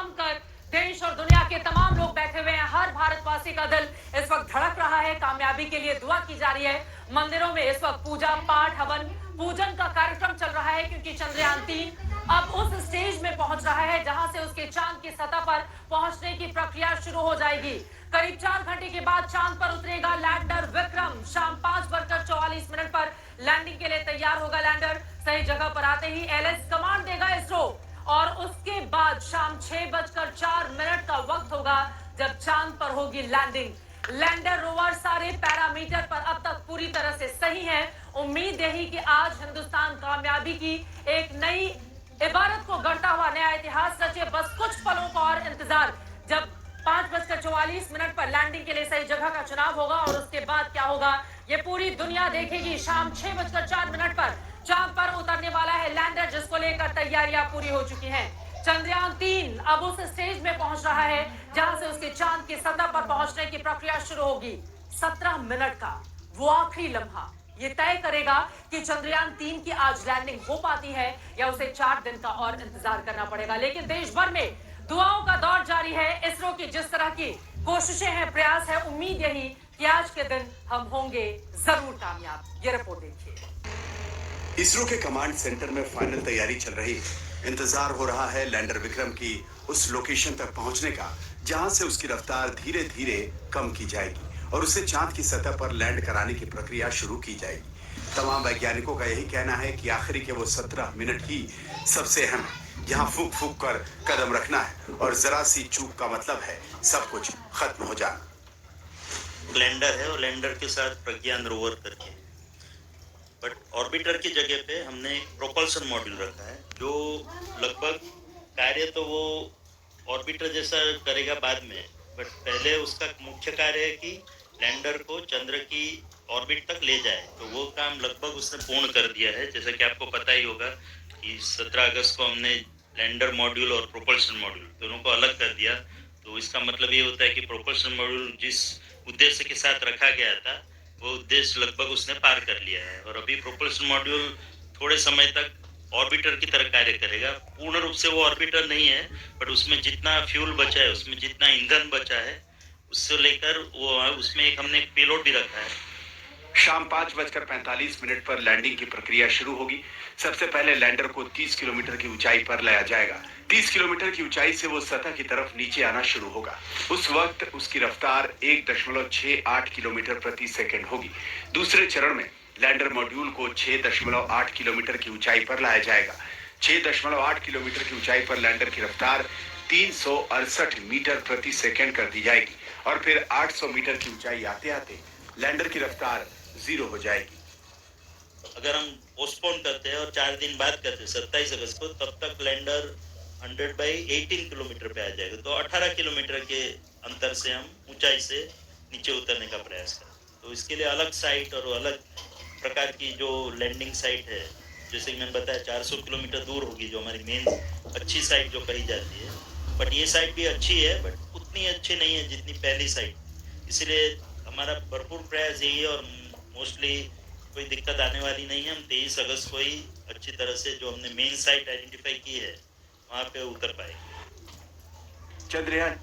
थाम कर देश और दुनिया के तमाम लोग बैठे हुए हैं। हर भारतवासी का दिल इस वक्त धड़क रहा है। कामयाबी के लिए दुआ की जा रही है। मंदिरों में इस वक्त पूजा पाठ हवन पूजन का कार्यक्रम चल रहा है, क्योंकि चंद्रयान-3 अब उस स्टेज में पहुंच रहा है जहां से उसके चांद की सतह पर पहुंचने की प्रक्रिया शुरू हो जाएगी। करीब 4 घंटे के बाद चांद पर उतरेगा लैंडर विक्रम। शाम 5:44 पर लैंडिंग के लिए तैयार होगा लैंडर। सही जगह पर आते ही एलएस कमांड देगा इसरो, और उसके बाद शाम 6:04 का वक्त होगा जब चांद पर होगी लैंडिंग। लैंडर रोवर सारे पैरामीटर पर अब तक पूरी तरह से सही है। उम्मीद यही कि आज हिंदुस्तान कामयाबी की एक नई इबारत को गढ़ता हुआ नया इतिहास रचे। बस कुछ पलों का और इंतजार। जब 5:44 पर लैंडिंग के लिए सही जगह का चुनाव होगा और उसके बाद क्या होगा ये पूरी दुनिया देखेगी। शाम 6:04 पर चांद पर उतरने वाला है लैंडर, जिसको लेकर तैयारियां पूरी हो चुकी हैं। चंद्रयान-3 अब उस स्टेज में पहुंच रहा है जहां से उसके चांद की सतह पर पहुंचने की प्रक्रिया शुरू होगी। 17 मिनट का वो आखिरी लम्हा ये तय करेगा कि चंद्रयान-3 की आज लैंडिंग हो पाती है या उसे 4 दिन का और इंतजार करना पड़ेगा। लेकिन देश भर में दुआओं का दौर जारी है। इसरो की जिस तरह की कोशिशें हैं, प्रयास है, उम्मीद यही कि आज के दिन हम होंगे जरूर कामयाब। ये रिपोर्ट देखिए। इसरो के कमांड सेंटर में फाइनल तैयारी चल रही है। इंतजार हो रहा है लैंडर विक्रम की उस लोकेशन तक पहुंचने का जहां से उसकी रफ्तार धीरे धीरे कम की जाएगी और उसे चांद की सतह पर लैंड कराने की प्रक्रिया शुरू की जाएगी। तमाम वैज्ञानिकों का यही कहना है कि आखिरी के वो 17 मिनट ही सबसे अहम है, जहां फूक फूक कर कदम रखना है और जरा सी चूक का मतलब है सब कुछ खत्म हो जाना। लैंडर है और लैंडर के साथ प्रज्ञान रोवर करके, बट ऑर्बिटर की जगह पे हमने एक प्रोपल्सन मॉड्यूल रखा है जो लगभग कार्य तो वो ऑर्बिटर जैसा करेगा बाद में, बट पहले उसका मुख्य कार्य है कि लैंडर को चंद्र की ऑर्बिट तक ले जाए। तो वो काम लगभग उसने पूर्ण कर दिया है। जैसा कि आपको पता ही होगा कि 17 अगस्त को हमने लैंडर मॉड्यूल और प्रोपल्सन मॉड्यूल दोनों को अलग कर दिया। तो इसका मतलब ये होता है कि प्रोपल्सन मॉड्यूल जिस उद्देश्य के साथ रखा गया था वो उद्देश्य लगभग उसने पार कर लिया है, और अभी प्रोपल्सन मॉड्यूल थोड़े समय तक ऑर्बिटर की तरह कार्य करेगा। पूर्ण रूप से वो ऑर्बिटर नहीं है, बट उसमें जितना फ्यूल बचा है, उसमें जितना ईंधन बचा है, उससे लेकर वो उसमें एक हमने पेलोड भी रखा है। शाम 5:45 पर लैंडिंग की प्रक्रिया शुरू होगी। सबसे पहले लैंडर को 30 किलोमीटर की ऊंचाई पर लाया जाएगा। 30 किलोमीटर की ऊंचाई से वो सतह की तरफ नीचे आना शुरू होगा। उस वक्त उसकी रफ्तार 1.68 किलोमीटर प्रति सेकंड होगी। दूसरे चरण में लैंडर मॉड्यूल को 6.8 किलोमीटर की ऊंचाई पर लाया जाएगा। 6.8 किलोमीटर की ऊंचाई पर लैंडर की रफ्तार 368 मीटर प्रति सेकंड कर दी जाएगी और फिर 800 मीटर की ऊंचाई आते आते लैंडर की रफ्तार 0 हो जाएगी। अगर हम पोस्टपोन करते हैं और 4 दिन बाद करते हैं 27 अगस्त को, तब तक लैंडर 100/18 किलोमीटर पे आ जाएगा। तो 18 किलोमीटर के अंतर से हम ऊंचाई से नीचे उतरने का प्रयास करें। तो इसके लिए अलग साइट और अलग प्रकार की जो लैंडिंग साइट है, जैसे कि मैंने बताया 400 किलोमीटर दूर होगी जो हमारी मेन अच्छी साइट जो कही जाती है। बट ये साइट भी अच्छी है, बट उतनी अच्छी नहीं है जितनी पहली साइट। इसलिए हमारा भरपूर प्रयास यही है और मोस्टली कोई दिक्कत आने वाली नहीं है। हम 23 अगस्त को ही अच्छी तरह से जो हमने मेन साइट आइडेंटिफाई की है वहाँ पे उतर पाएंगे। चंद्रयान